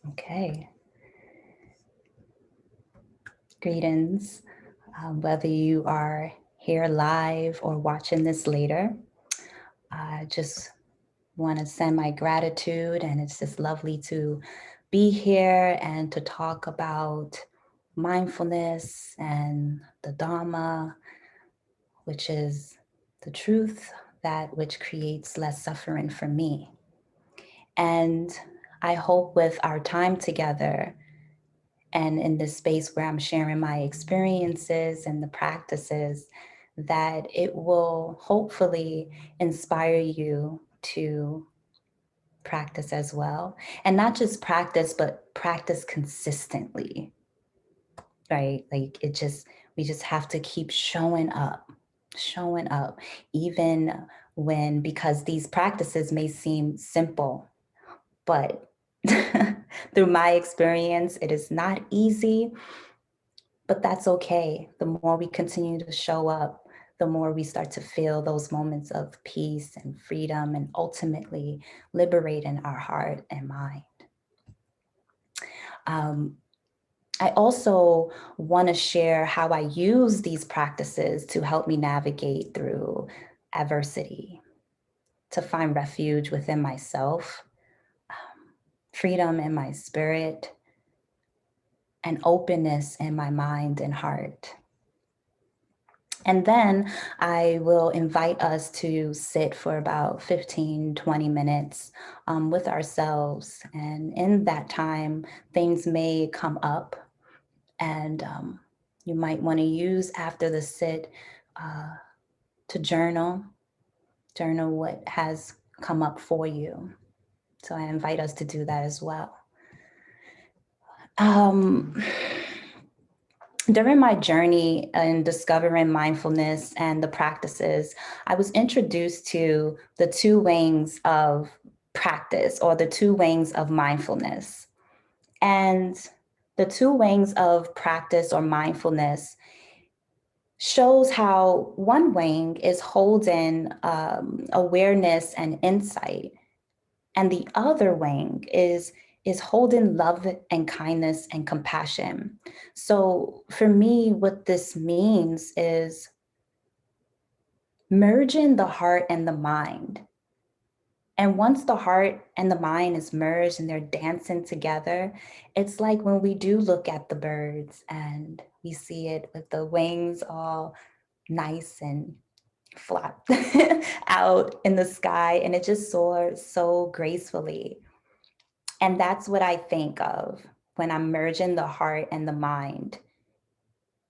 Okay. Greetings, whether you are here live or watching this later. I just want to send my gratitude, and it's just lovely to be here and to talk about mindfulness and the Dharma, which is the truth, that which creates less suffering for me. And I hope with our time together and in this space where I'm sharing my experiences and the practices, that it will hopefully inspire you to practice as well. And not just practice, but practice consistently, right? Like we just have to keep showing up, even when, because these practices may seem simple, but through my experience, it is not easy. But that's okay. The more we continue to show up, the more we start to feel those moments of peace and freedom and ultimately liberating our heart and mind. Um, I also want to share how I use these practices to help me navigate through adversity, to find refuge within myself, freedom in my spirit, and openness in my mind and heart. And then I will invite us to sit for about 15, 20 minutes with ourselves. And in that time, things may come up, and you might want to use after the sit uh, to journal what has come up for you. So I invite us to do that as well. Um, During my journey in discovering mindfulness and the practices, I was introduced to the two wings of practice, or the two wings of mindfulness. And the two wings of practice or mindfulness shows how one wing is holding awareness and insight, and the other wing is holding love and kindness and compassion. So for me, what this means is merging the heart and the mind. And once the heart and the mind is merged and they're dancing together, it's like when we do look at the birds and we see it with the wings all nice and flap out in the sky, and it just soars so gracefully. And that's what I think of when I'm merging the heart and the mind,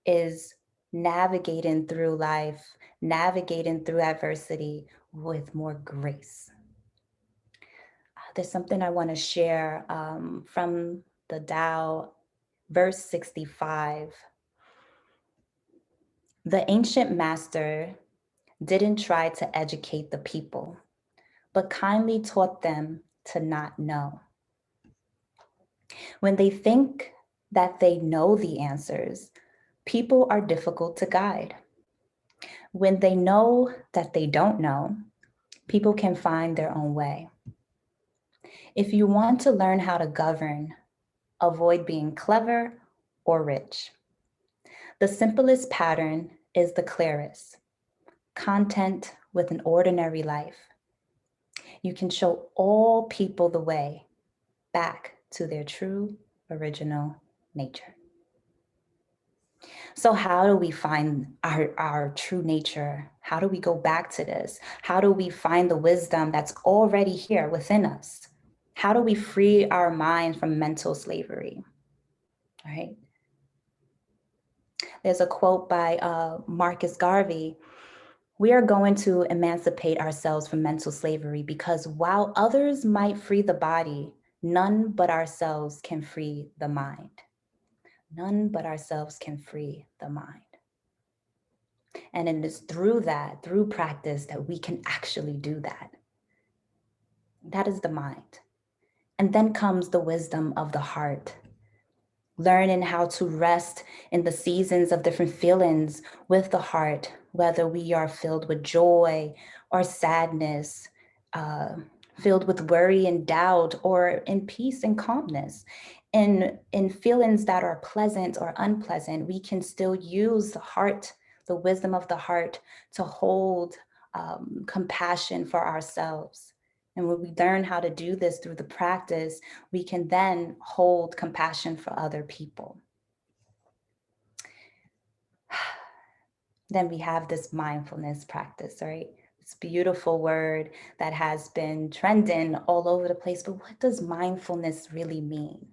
is navigating through life, navigating through adversity with more grace. There's something I want to share from the Tao, verse 65. The ancient master didn't try to educate the people, but kindly taught them to not know. When they think that they know the answers, people are difficult to guide. When they know that they don't know, people can find their own way. If you want to learn how to govern, avoid being clever or rich. The simplest pattern is the clearest. Content with an ordinary life. You can show all people the way back to their true original nature. So how do we find our true nature? How do we go back to this? How do we find the wisdom that's already here within us? How do we free our mind from mental slavery? All right. There's a quote by Marcus Garvey. We are going to emancipate ourselves from mental slavery because while others might free the body, none but ourselves can free the mind. None but ourselves can free the mind. And it is through that, through practice, that we can actually do that. That is the mind. And then comes the wisdom of the heart, learning how to rest in the seasons of different feelings with the heart, whether we are filled with joy or sadness, filled with worry and doubt, or in peace and calmness. In feelings that are pleasant or unpleasant, we can still use the heart, the wisdom of the heart, to hold compassion for ourselves. And when we learn how to do this through the practice, we can then hold compassion for other people. Then we have this mindfulness practice, right? This beautiful word that has been trending all over the place. But what does mindfulness really mean?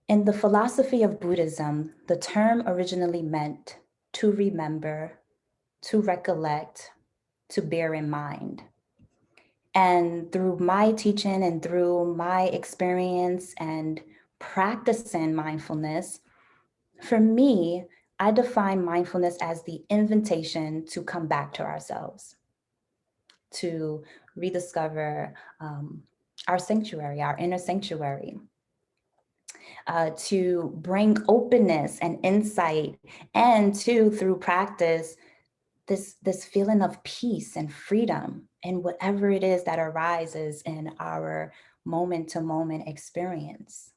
In the philosophy of Buddhism, the term originally meant to remember, to recollect, to bear in mind. And through my teaching and through my experience and practicing mindfulness, for me, I define mindfulness as the invitation to come back to ourselves, to rediscover our sanctuary, our inner sanctuary, to bring openness and insight, and to, through practice, this feeling of peace and freedom in whatever it is that arises in our moment-to-moment experience.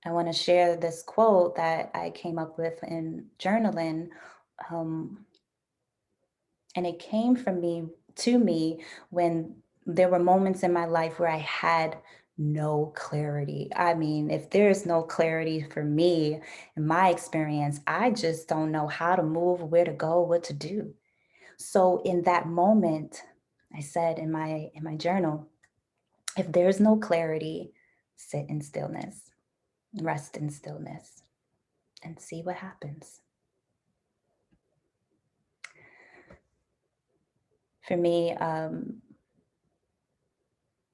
I want to share this quote that I came up with in journaling, and it came to me when there were moments in my life where I had no clarity. I mean, if there's no clarity for me in my experience, I just don't know how to move, where to go, what to do. So in that moment, I said in my journal, if there's no clarity, sit in stillness, rest in stillness, and see what happens. For me,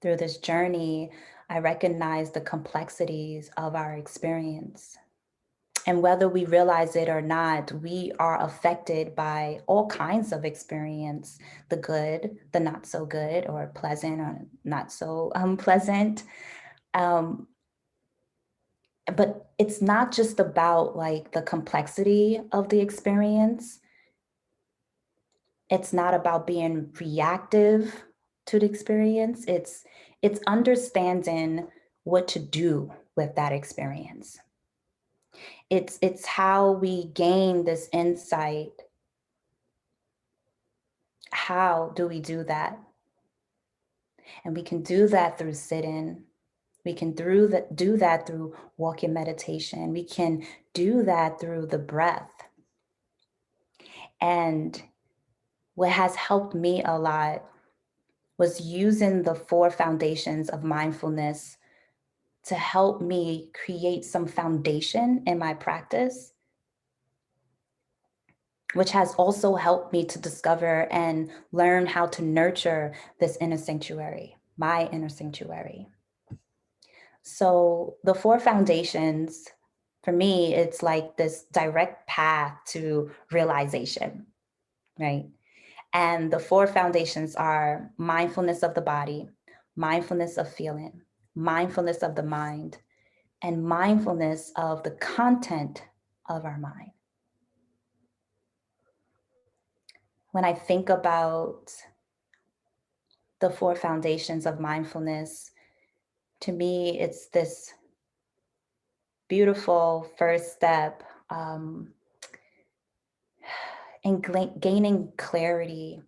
through this journey, I recognize the complexities of our experience. And whether we realize it or not, we are affected by all kinds of experience, the good, the not so good, or pleasant or not so unpleasant. But it's not just about like the complexity of the experience. It's not about being reactive to the experience. It's understanding what to do with that experience. It's how we gain this insight. How do we do that? And we can do that through sitting. We can do that through walking meditation. We can do that through the breath. And what has helped me a lot was using the 4 foundations of mindfulness to help me create some foundation in my practice, which has also helped me to discover and learn how to nurture this inner sanctuary, my inner sanctuary. So the 4 foundations, for me, it's like this direct path to realization, right? And the 4 foundations are mindfulness of the body, mindfulness of feeling, mindfulness of the mind, and mindfulness of the content of our mind. When I think about the 4 foundations of mindfulness, to me, it's this beautiful first step in gaining clarity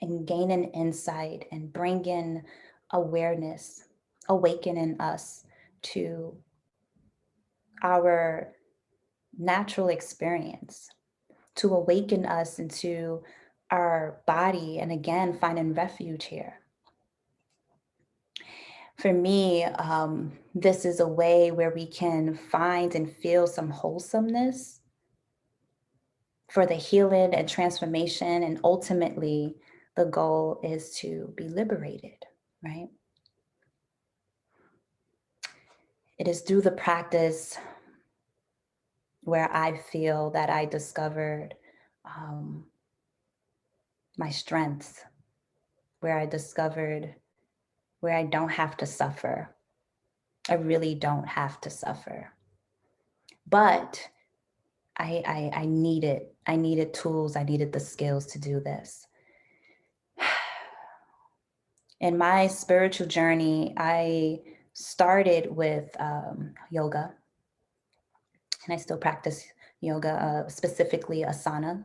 and gaining insight and bringing awareness, awakening us to our natural experience, to awaken us into our body, and again, finding refuge here. For me, this is a way where we can find and feel some wholesomeness for the healing and transformation. And ultimately, the goal is to be liberated, right? It is through the practice where I feel that I discovered my strengths, where I discovered where I don't have to suffer. I really don't have to suffer. But I needed tools, I needed the skills to do this. In my spiritual journey, I started with yoga, and I still practice yoga, specifically asana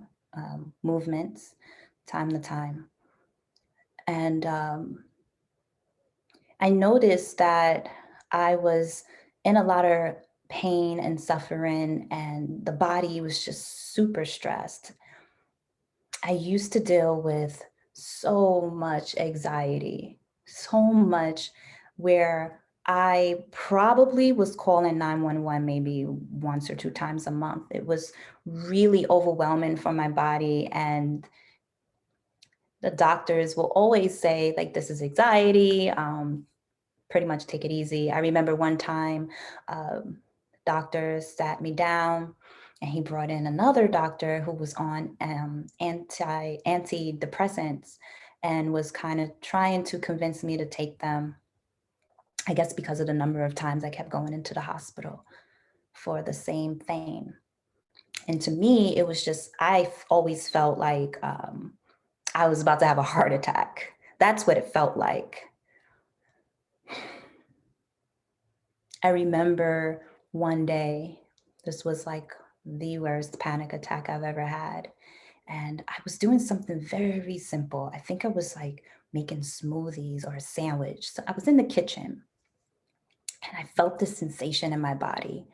movements, time to time. And I noticed that I was in a lot of pain and suffering, and the body was just super stressed. I used to deal with so much anxiety, so much where I probably was calling 911 maybe once or two times a month. It was really overwhelming for my body. And the doctors will always say, like, this is anxiety. Pretty much take it easy. I remember one time, doctor sat me down and he brought in another doctor who was on antidepressants and was kind of trying to convince me to take them. I guess because of the number of times I kept going into the hospital for the same thing. And to me, it was just, always felt like I was about to have a heart attack. That's what it felt like. I remember one day, this was like the worst panic attack I've ever had. And I was doing something very simple. I think I was like making smoothies or a sandwich. So I was in the kitchen and I felt this sensation in my body.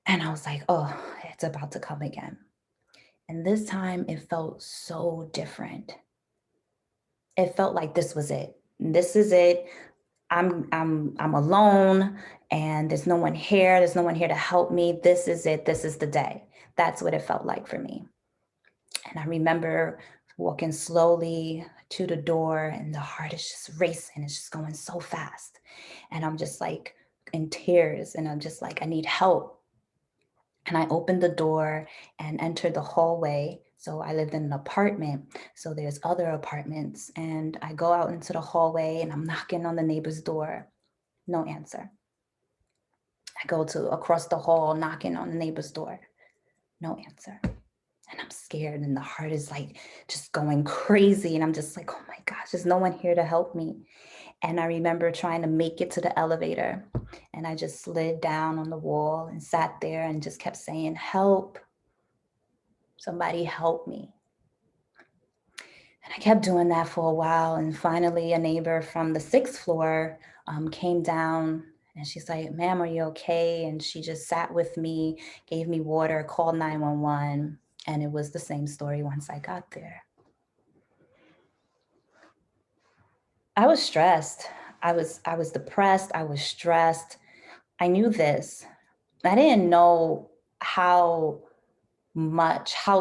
And I was like, oh, it's about to come again. And this time it felt so different. It felt like this was it. This is it. I'm alone and there's no one here. There's no one here to help me. This is it. This is the day. That's what it felt like for me. And I remember walking slowly to the door and the heart is just racing. It's just going so fast. And I'm just like in tears and I'm just like, I need help. And I opened the door and entered the hallway. So I lived in an apartment. So there's other apartments. And I go out into the hallway and I'm knocking on the neighbor's door. No answer. I go to across the hall, knocking on the neighbor's door. No answer. And I'm scared and the heart is like just going crazy. And I'm just like, oh my gosh, there's no one here to help me. And I remember trying to make it to the elevator. And I just slid down on the wall and sat there and just kept saying, help, somebody help me. And I kept doing that for a while. And finally, a neighbor from the sixth floor came down and she's like, ma'am, are you okay? And she just sat with me, gave me water, called 911. And it was the same story once I got there. I was stressed. I was depressed. I was stressed. I knew this. I didn't know how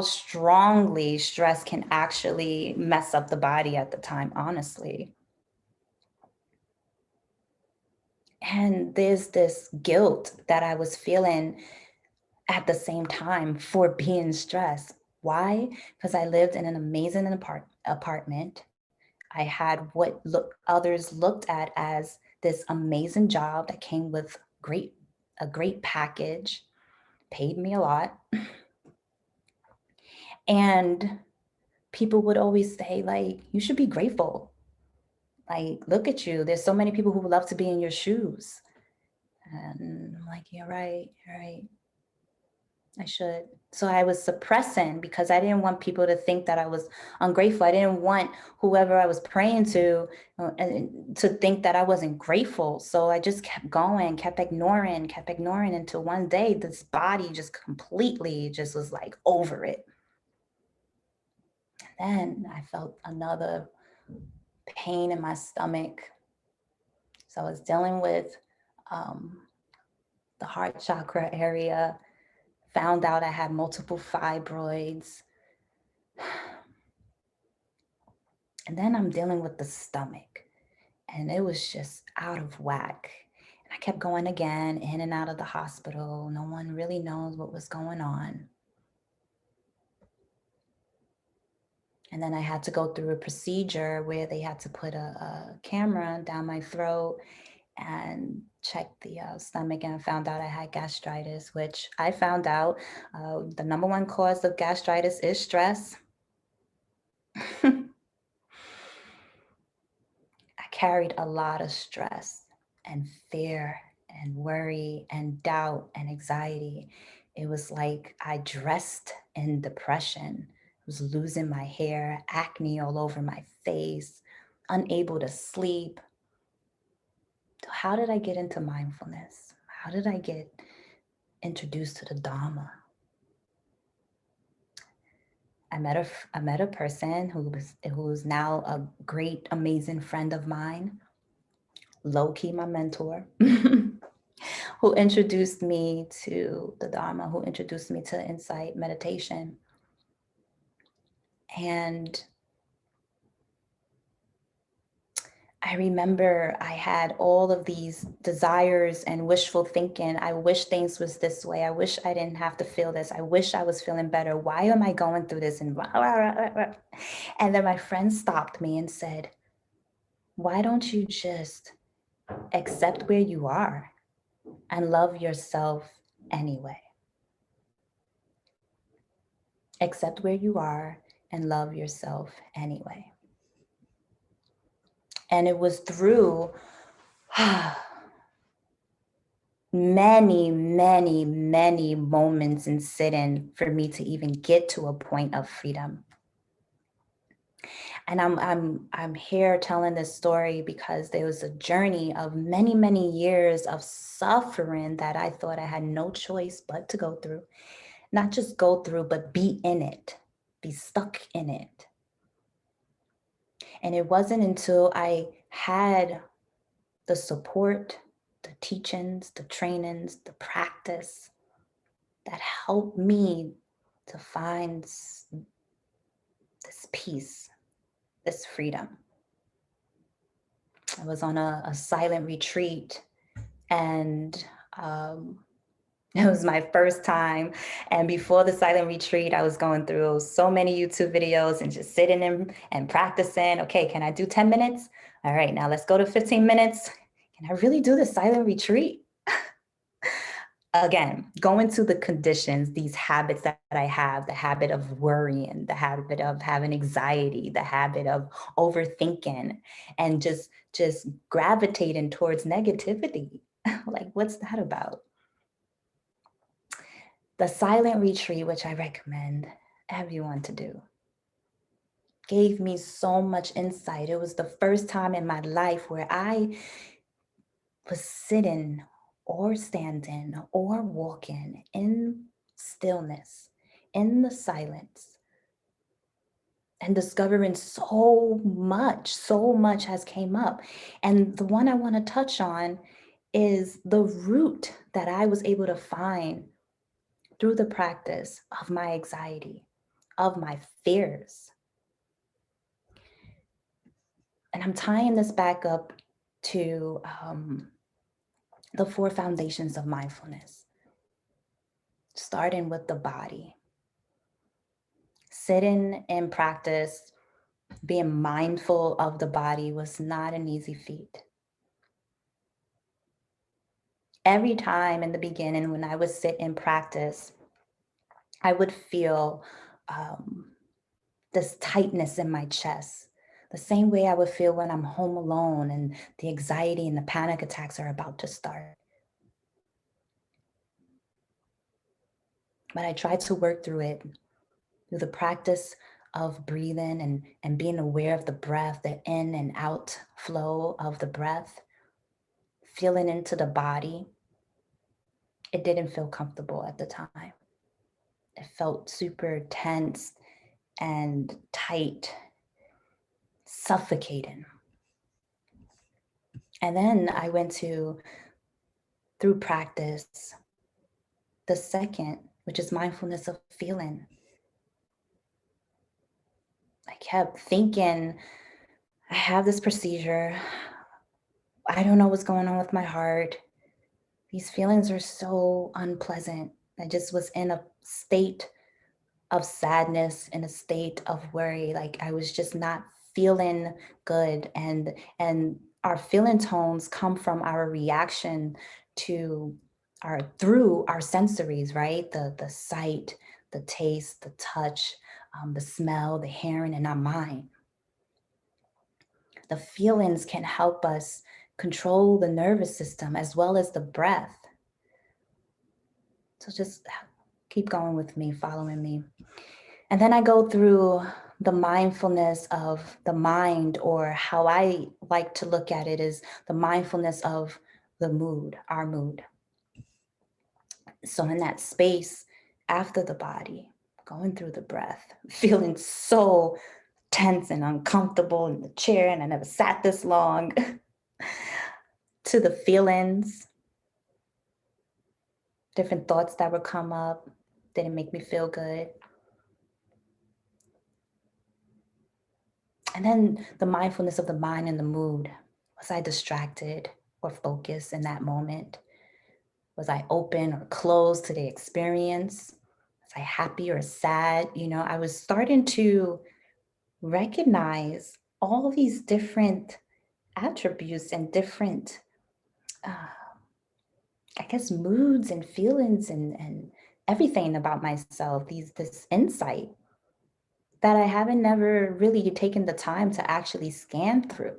strongly stress can actually mess up the body at the time, honestly. And there's this guilt that I was feeling at the same time for being stressed. Why? Because I lived in an amazing apartment. I had what others looked at as this amazing job that came with a great package, paid me a lot. And people would always say, like, you should be grateful. Like, look at you. There's so many people who would love to be in your shoes. And I'm like, you're right, you're right. I should. So I was suppressing because I didn't want people to think that I was ungrateful. I didn't want whoever I was praying to to think that I wasn't grateful. So I just kept going, kept ignoring until one day this body just completely just was like over it. And then I felt another pain in my stomach. So I was dealing with um, the heart chakra area, found out I had multiple fibroids. And then I'm dealing with the stomach, and it was just out of whack. And I kept going again, in and out of the hospital. No one really knows what was going on. And then I had to go through a procedure where they had to put a camera down my throat and check the stomach, and I found out I had gastritis, which I found out the number one cause of gastritis is stress. carried a lot of stress and fear and worry and doubt and anxiety. It was like I dressed in depression. I was losing my hair, acne all over my face, unable to sleep. How did I get into mindfulness? How did I get introduced to the Dharma? I met a person who's now a great, amazing friend of mine, low key my mentor, who introduced me to the Dharma, who introduced me to insight meditation. And I remember I had all of these desires and wishful thinking. I wish things was this way. I wish I didn't have to feel this. I wish I was feeling better. Why am I going through this? And and then my friend stopped me and said, why don't you just accept where you are and love yourself anyway? Accept where you are and love yourself anyway. And it was through many, many, many moments in sitting for me to even get to a point of freedom. And I'm here telling this story because there was a journey of many, many years of suffering that I thought I had no choice but to go through. Not just go through, but be in it, be stuck in it. And it wasn't until I had the support, the teachings, the trainings, the practice that helped me to find this peace, this freedom. I was on a silent retreat, and it was my first time. And before the silent retreat, I was going through so many YouTube videos and just sitting in and practicing. Okay, can I do 10 minutes? All right, now let's go to 15 minutes. Can I really do the silent retreat? Again, go into the conditions, these habits that I have, the habit of worrying, the habit of having anxiety, the habit of overthinking, and just gravitating towards negativity. Like, what's that about? The silent retreat, which I recommend everyone to do, gave me so much insight. It was the first time in my life where I was sitting or standing or walking in stillness, in the silence, and discovering so much has came up. And the one I want to touch on is the root that I was able to find through the practice of my anxiety, of my fears. And I'm tying this back up to the 4 foundations of mindfulness, starting with the body. Sitting in practice, being mindful of the body was not an easy feat. Every time in the beginning when I would sit in practice, I would feel this tightness in my chest, the same way I would feel when I'm home alone and the anxiety and the panic attacks are about to start. But I tried to work through it through the practice of breathing and being aware of the breath, the in and out flow of the breath, feeling into the body. It didn't feel comfortable at the time. It felt super tense and tight, suffocating. And then I went through practice, the second, which is mindfulness of feeling. I kept thinking, I have this procedure. I don't know what's going on with my heart. These feelings are so unpleasant. I just was in a state of sadness, in a state of worry. Like I was just not feeling good. And our feeling tones come from our reaction to through our sensories, right? The sight, the taste, the touch, the smell, the hearing in our mind. The feelings can help us control the nervous system as well as the breath. So just keep going with me, following me. And then I go through the mindfulness of the mind, or how I like to look at it is the mindfulness of the mood, our mood. So in that space after the body, going through the breath, feeling so tense and uncomfortable in the chair, and I never sat this long, to the feelings, different thoughts that would come up, didn't make me feel good. And then the mindfulness of the mind and the mood. Was I distracted or focused in that moment? Was I open or closed to the experience? Was I happy or sad? I was starting to recognize all these different attributes and different, uh, I guess, moods and feelings and everything about myself, this insight that I haven't never really taken the time to actually scan through.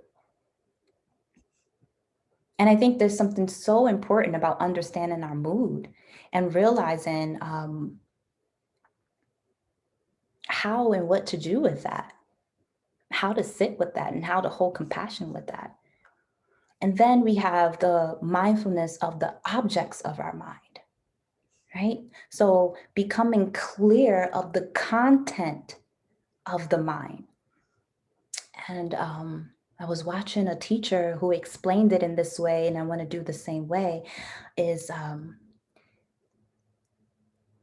And I think there's something so important about understanding our mood and realizing how and what to do with that, how to sit with that, and how to hold compassion with that. And then we have the mindfulness of the objects of our mind, right? So becoming clear of the content of the mind. And I was watching a teacher who explained it in this way, and I want to do the same way, is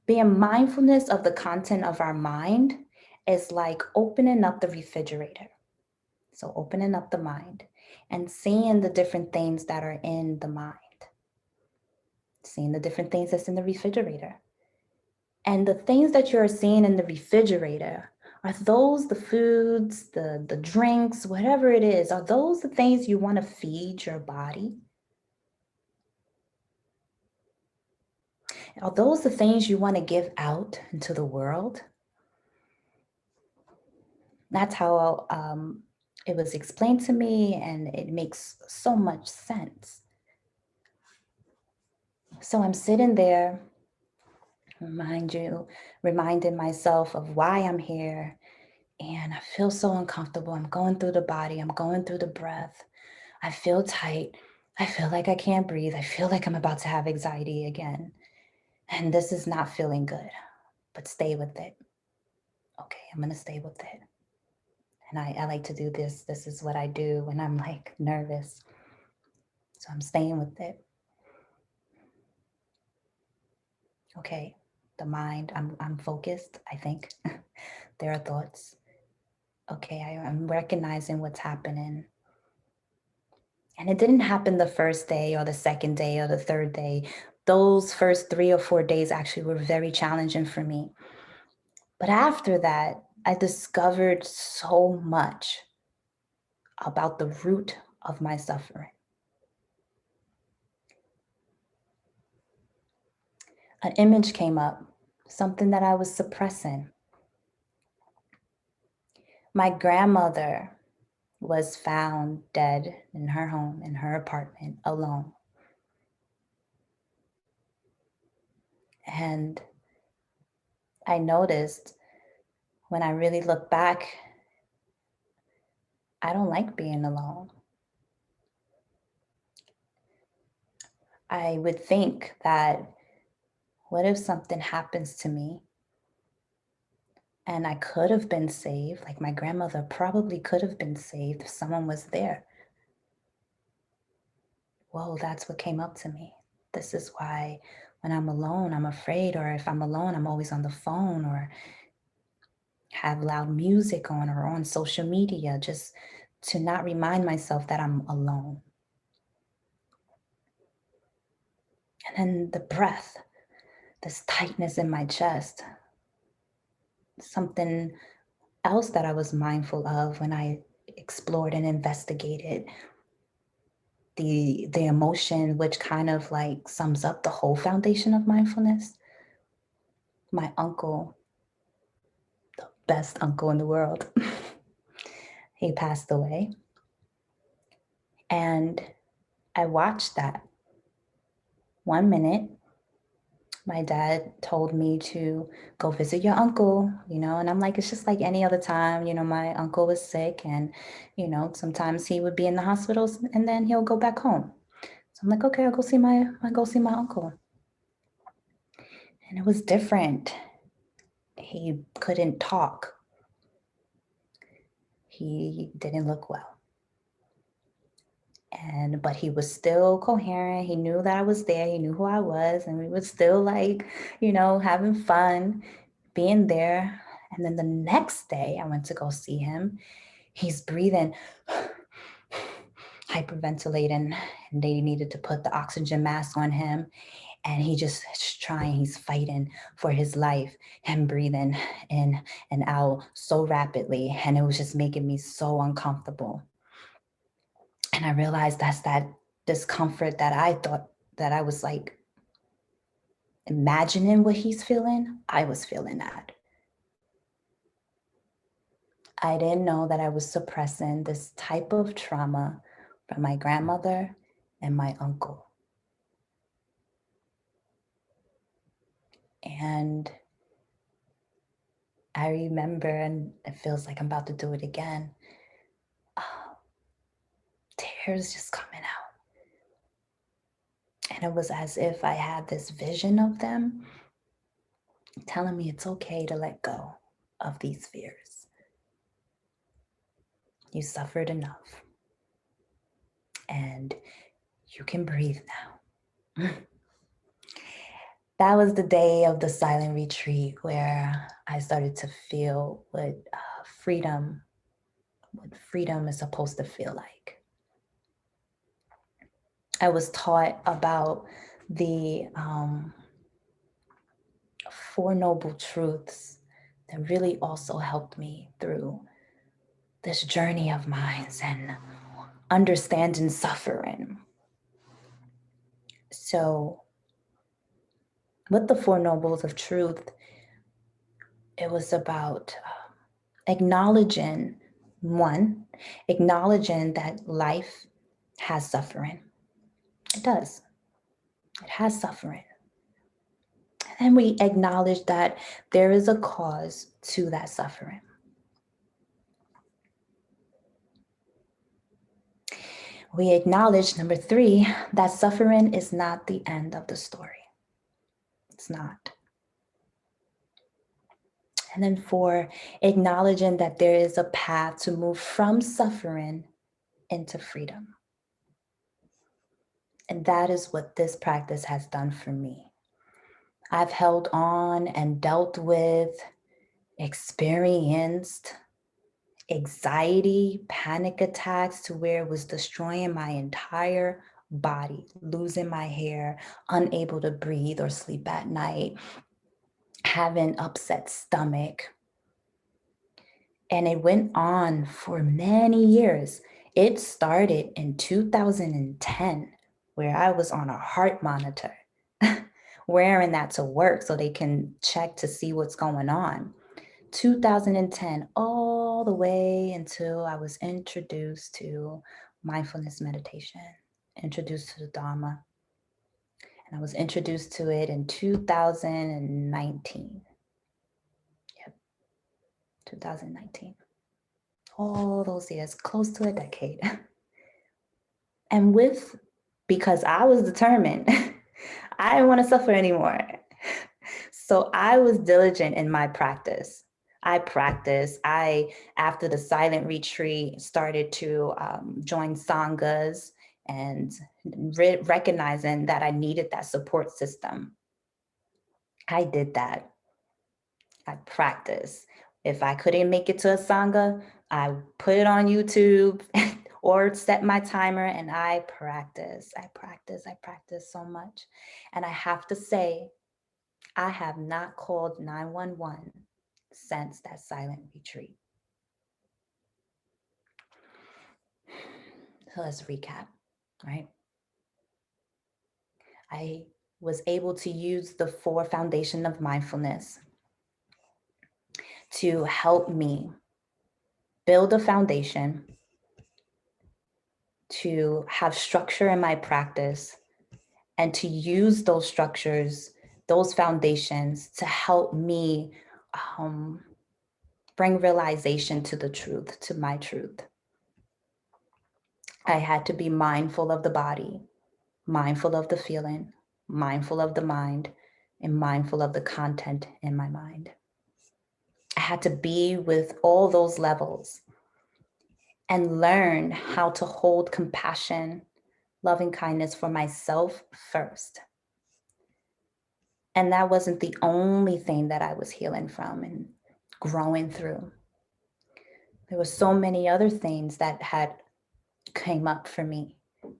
being mindfulness of the content of our mind is like opening up the refrigerator. So opening up the mind and seeing the different things that are in the mind, seeing the different things that's in the refrigerator. And the things that you're seeing in the refrigerator, are those the foods, the drinks, whatever it is, are those the things you want to feed your body? Are those the things you want to give out into the world? That's how it was explained to me, and it makes so much sense. So I'm sitting there, reminding myself of why I'm here. And I feel so uncomfortable. I'm going through the body, I'm going through the breath. I feel tight. I feel like I can't breathe. I feel like I'm about to have anxiety again. And this is not feeling good, but stay with it. Okay, I'm going to stay with it. And I like to do this. This is what I do when I'm like nervous. So I'm staying with it. Okay, the mind, I'm focused, I think. There are thoughts. Okay, I'm recognizing what's happening. And it didn't happen the first day or the second day or the third day. Those first 3 or 4 days actually were very challenging for me. But after that, I discovered so much about the root of my suffering. An image came up, something that I was suppressing. My grandmother was found dead in her home, in her apartment, alone. And I noticed when I really look back, I don't like being alone. I would think that, what if something happens to me and I could have been saved? Like my grandmother probably could have been saved if someone was there. Whoa, that's what came up to me. This is why when I'm alone, I'm afraid, or if I'm alone, I'm always on the phone or have loud music on or on social media, just to not remind myself that I'm alone. And then the breath, this tightness in my chest, something else that I was mindful of when I explored and investigated the emotion, which kind of like sums up the whole foundation of mindfulness. My uncle, the best uncle in the world, he passed away. And I watched that. 1 minute, my dad told me to go visit your uncle, and I'm like, it's just like any other time. My uncle was sick, and, sometimes he would be in the hospitals and then he'll go back home. So I'm like, okay, I'll go see my uncle. And it was different. He couldn't talk. He didn't look well. But he was still coherent. He knew that I was there. He knew who I was, and we were still like, having fun being there. And then the next day I went to go see him. He's breathing, hyperventilating, and they needed to put the oxygen mask on him. And he's fighting for his life and breathing in and out so rapidly. And it was just making me so uncomfortable. And I realized that's that discomfort that I thought that I was like imagining what he's feeling. I was feeling that. I didn't know that I was suppressing this type of trauma from my grandmother and my uncle. And I remember, and it feels like I'm about to do it again, tears just coming out. And it was as if I had this vision of them telling me it's okay to let go of these fears. You suffered enough, and you can breathe now. That was the day of the silent retreat where I started to feel what freedom is supposed to feel like. I was taught about the Four Noble Truths that really also helped me through this journey of mine and understanding suffering. So, with the Four Nobles of Truth, it was about acknowledging that life has suffering. It does. It has suffering. And then we acknowledge that there is a cause to that suffering. We acknowledge, number 3, that suffering is not the end of the story. It's not. And then 4, acknowledging that there is a path to move from suffering into freedom. And that is what this practice has done for me. I've held on and dealt with, experienced anxiety, panic attacks to where it was destroying my entire body, losing my hair, unable to breathe or sleep at night, having upset stomach. And it went on for many years. It started in 2010, where I was on a heart monitor, wearing that to work so they can check to see what's going on. 2010, all the way until I was introduced to mindfulness meditation, introduced to the Dharma. And I was introduced to it in 2019. Yep, 2019. All those years, close to a decade. And because I was determined, I didn't want to suffer anymore. So I was diligent in my practice. After the silent retreat, started to join sanghas and recognizing that I needed that support system. I did that. I practiced. If I couldn't make it to a sangha, I put it on YouTube or set my timer and I practice so much. And I have to say, I have not called 911 since that silent retreat. So let's recap, right? I was able to use the 4 foundation of mindfulness to help me build a foundation to have structure in my practice and to use those structures, those foundations to help me bring realization to the truth, to my truth. I had to be mindful of the body, mindful of the feeling, mindful of the mind, and mindful of the content in my mind. I had to be with all those levels and learn how to hold compassion, loving kindness for myself first. And that wasn't the only thing that I was healing from and growing through. There were so many other things that had came up for me.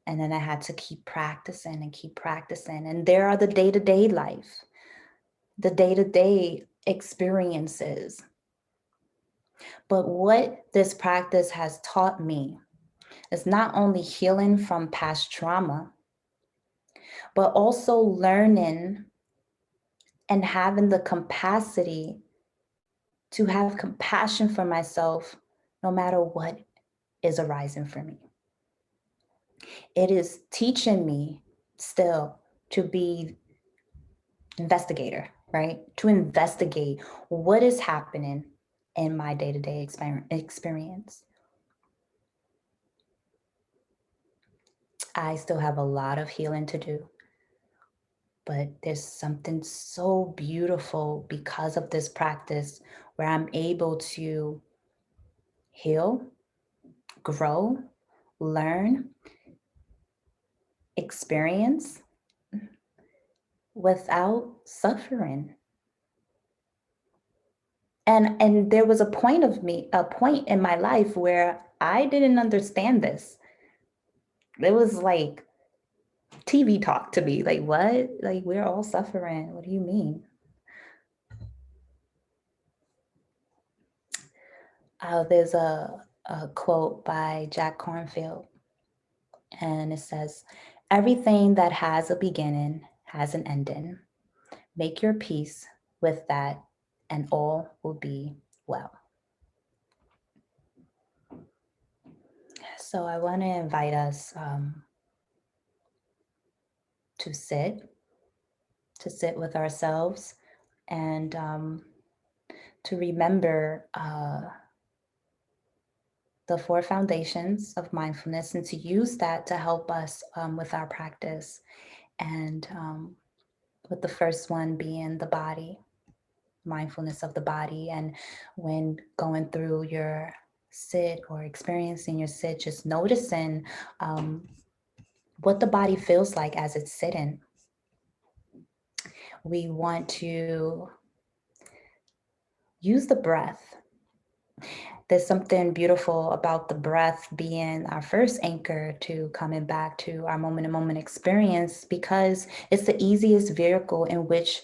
And then I had to keep practicing and keep practicing. And there are the day-to-day life, the day-to-day experiences. But what this practice has taught me is not only healing from past trauma, but also learning and having the capacity to have compassion for myself no matter what is arising for me. It is teaching me still to be investigator, right? To investigate what is happening in my day-to-day experience. I still have a lot of healing to do, but there's something so beautiful because of this practice where I'm able to heal, grow, learn, experience without suffering. And there was a point in my life where I didn't understand this. It was like TV talk to me. Like, what? Like, we're all suffering. What do you mean? There's a quote by Jack Kornfield, and it says, "Everything that has a beginning has an ending. Make your peace with that, and all will be well." So I want to invite us to sit with ourselves and to remember the 4 foundations of mindfulness and to use that to help us with our practice. And with the first one being the body, mindfulness of the body. And when going through your sit or experiencing your sit, just noticing what the body feels like as it's sitting. We want to use the breath. There's something beautiful about the breath being our first anchor to coming back to our moment-to-moment experience, because it's the easiest vehicle in which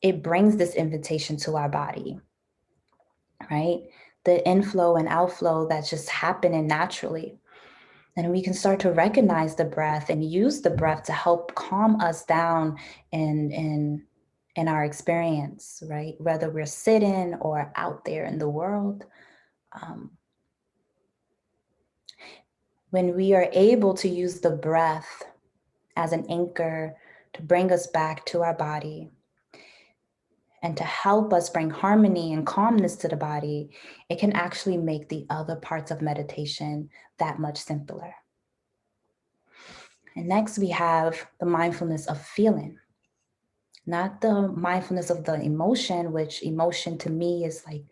it brings this invitation to our body, right? The inflow and outflow that's just happening naturally. And we can start to recognize the breath and use the breath to help calm us down in our experience, right? Whether we're sitting or out there in the world. When we are able to use the breath as an anchor to bring us back to our body and to help us bring harmony and calmness to the body, it can actually make the other parts of meditation that much simpler. And next we have the mindfulness of feeling, not the mindfulness of the emotion, which emotion to me is like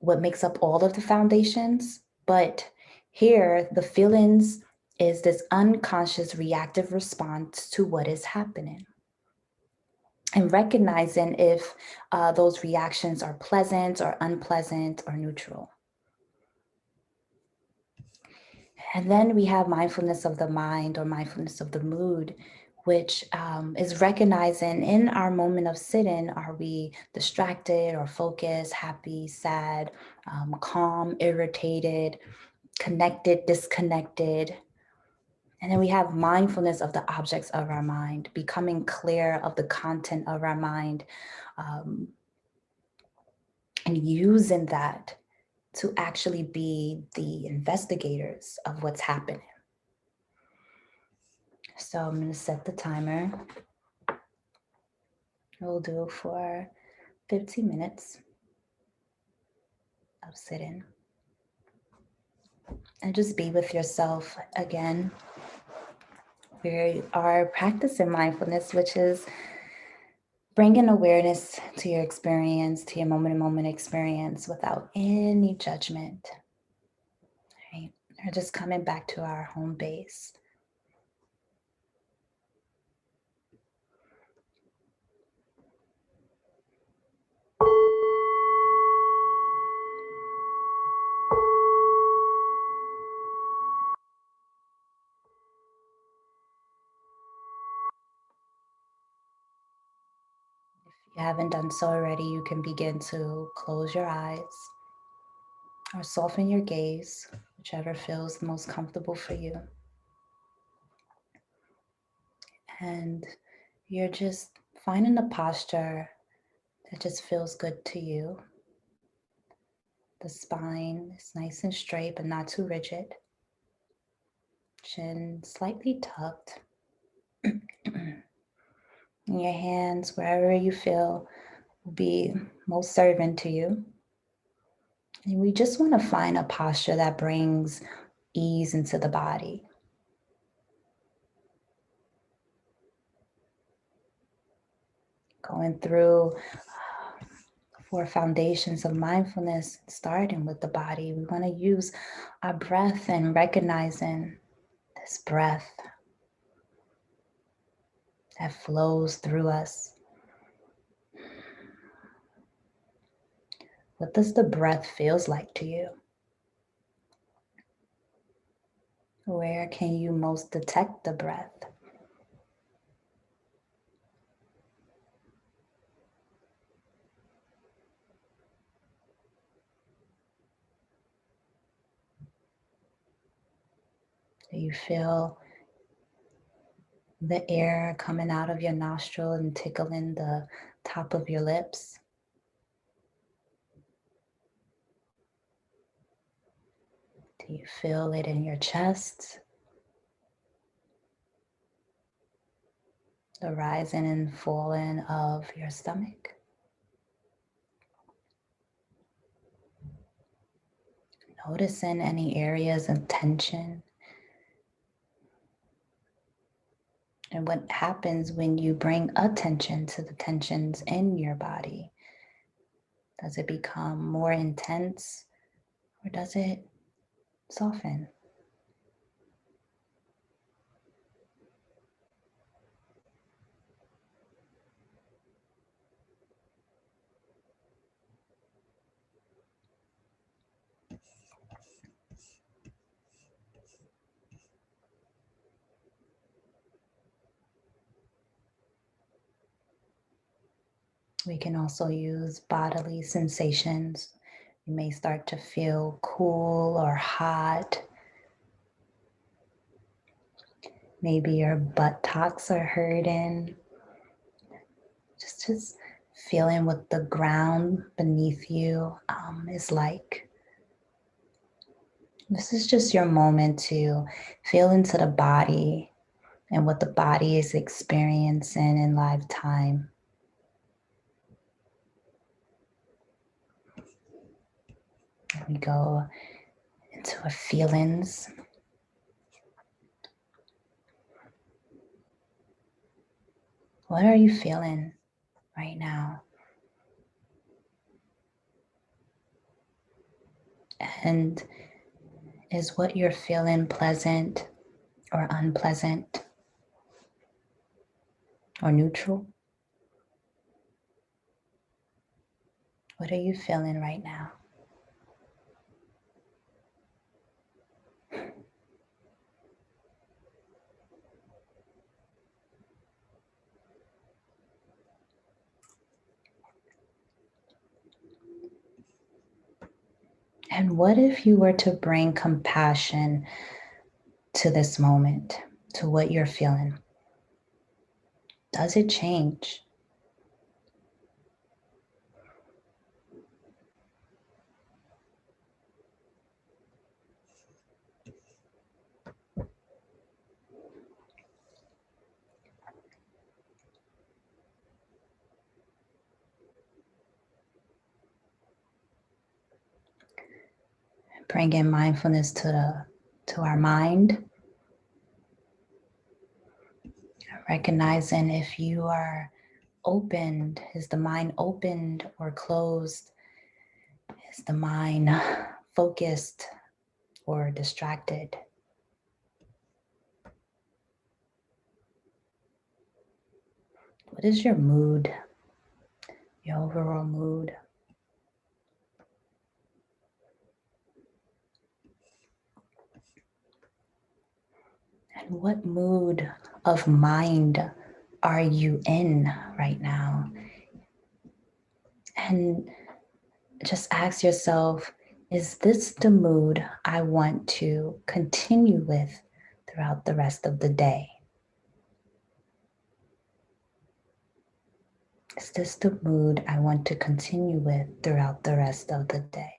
what makes up all of the foundations. But here, the feelings is this unconscious reactive response to what is happening. And recognizing if those reactions are pleasant or unpleasant or neutral. And then we have mindfulness of the mind or mindfulness of the mood, which is recognizing in our moment of sitting, are we distracted or focused, happy, sad, calm, irritated, connected, disconnected. And then we have mindfulness of the objects of our mind, becoming clear of the content of our mind, and using that to actually be the investigators of what's happening. So I'm going to set the timer. We'll do it for 15 minutes of sitting. And just be with yourself again. We are practicing mindfulness, which is bringing awareness to your experience, to your moment-to-moment experience without any judgment. Right? Or just coming back to our home base. If you haven't done so already, you can begin to close your eyes or soften your gaze, whichever feels the most comfortable for you. And you're just finding a posture that just feels good to you. The spine is nice and straight, but not too rigid. Chin slightly tucked. And your hands, wherever you feel, will be most servant to you. And we just want to find a posture that brings ease into the body. Going through 4 foundations of mindfulness, starting with the body. We want to use our breath and recognizing this breath that flows through us. What does the breath feels like to you? Where can you most detect the breath? Do you feel the air coming out of your nostril and tickling the top of your lips? Do you feel it in your chest? The rising and falling of your stomach? Noticing any areas of tension. And what happens when you bring attention to the tensions in your body? Does it become more intense or does it soften? We can also use bodily sensations. You may start to feel cool or hot. Maybe your buttocks are hurting. Just feeling what the ground beneath you is like. This is just your moment to feel into the body and what the body is experiencing in live time. We go into our feelings. What are you feeling right now? And is what you're feeling pleasant or unpleasant or neutral? What are you feeling right now? And what if you were to bring compassion to this moment, to what you're feeling? Does it change? Bring in mindfulness to our mind. Recognizing if you are opened, is the mind opened or closed? Is the mind focused or distracted? What is your mood, your overall mood? And what mood of mind are you in right now? And just ask yourself, is this the mood I want to continue with throughout the rest of the day? Is this the mood I want to continue with throughout the rest of the day?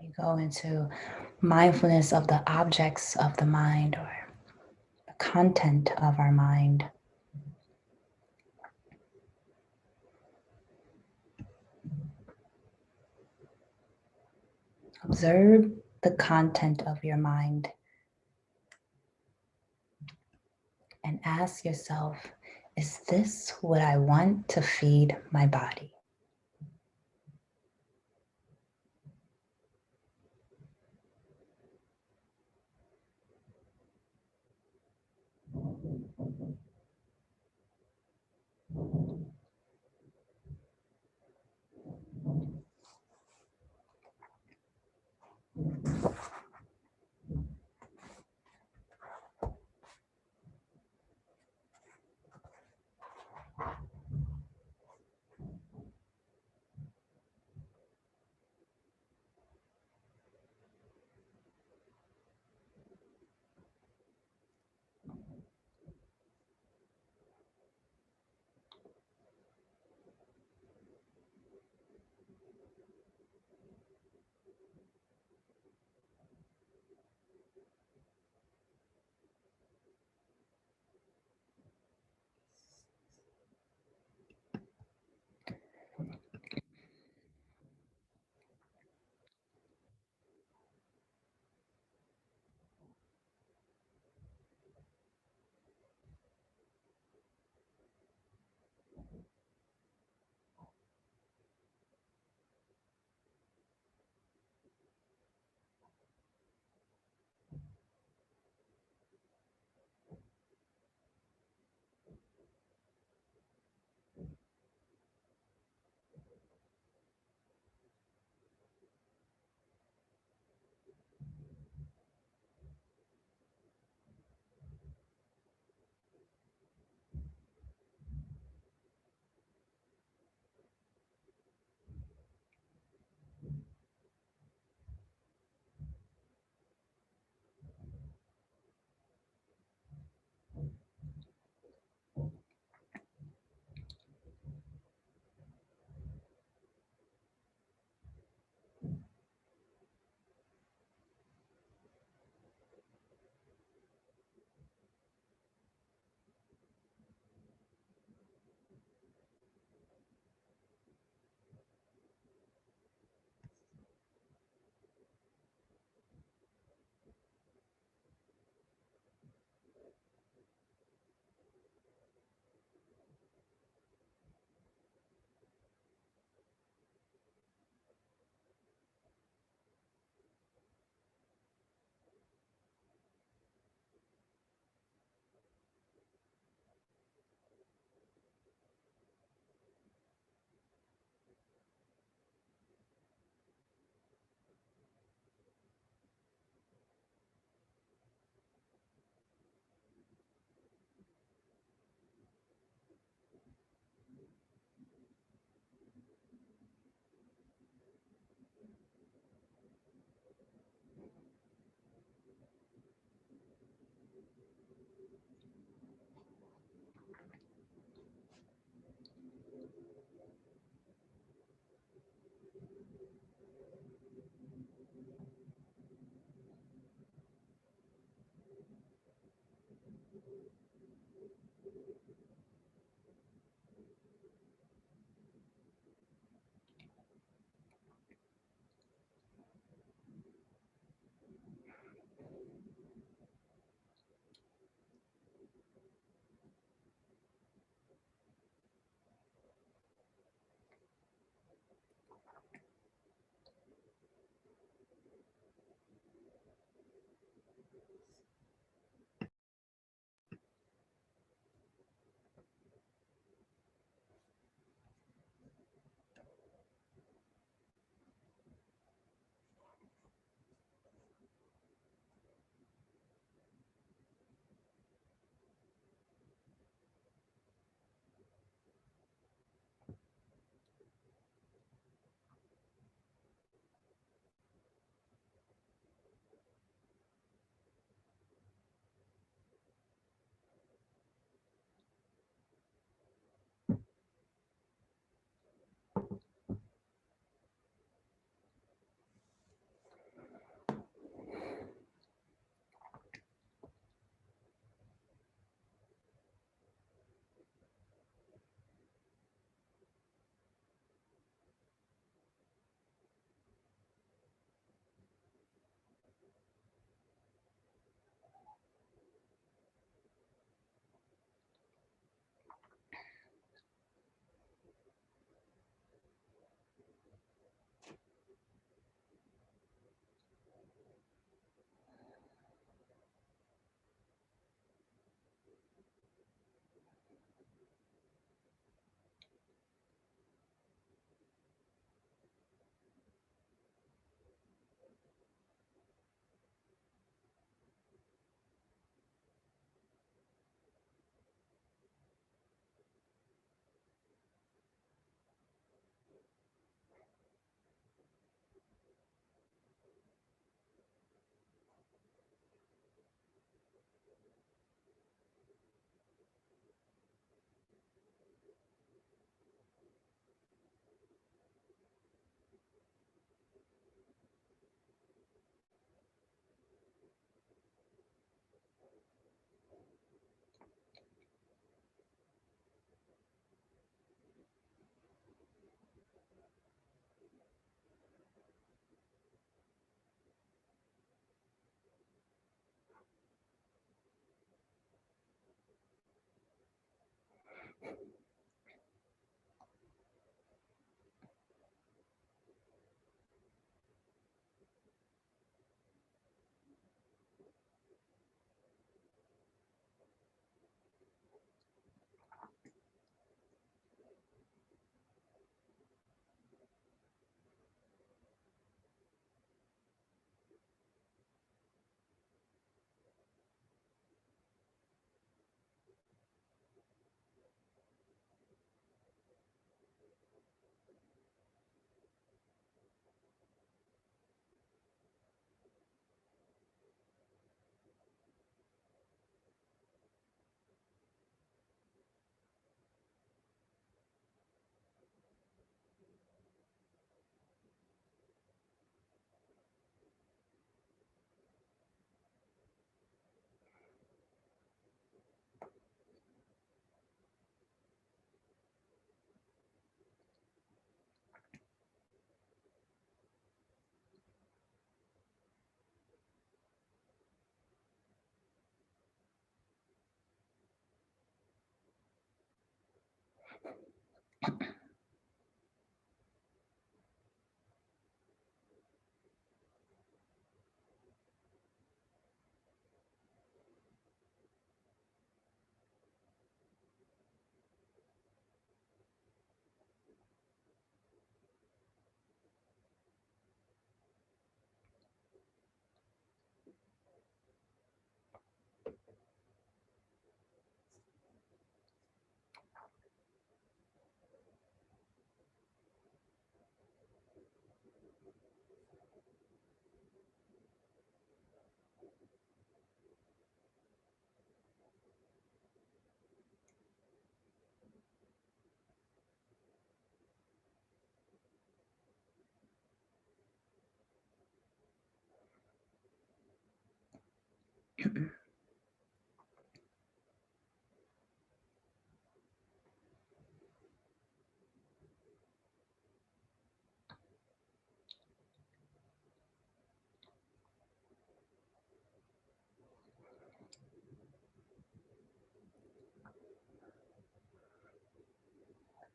We go into mindfulness of the objects of the mind or the content of our mind. Observe the content of your mind and ask yourself, is this what I want to feed my body?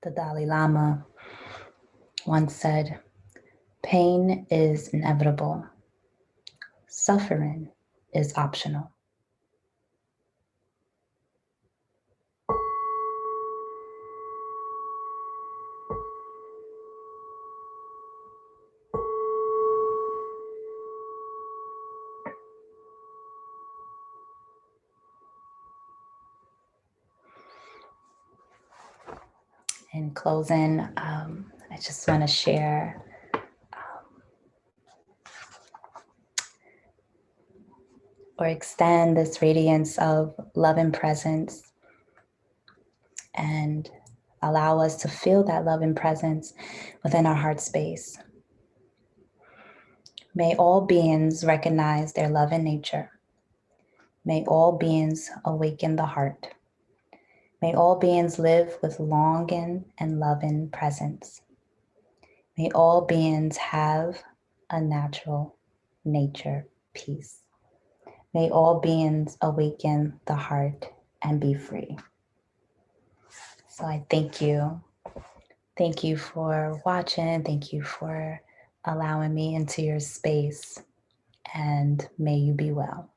The Dalai Lama once said, "Pain is inevitable. Suffering is optional." In closing, I just want to share or extend this radiance of love and presence and allow us to feel that love and presence within our heart space. May all beings recognize their love in nature. May all beings awaken the heart. May all beings live with longing and loving presence. May all beings have a natural nature peace. May all beings awaken the heart and be free. So I thank you. Thank you for watching. Thank you for allowing me into your space. And may you be well.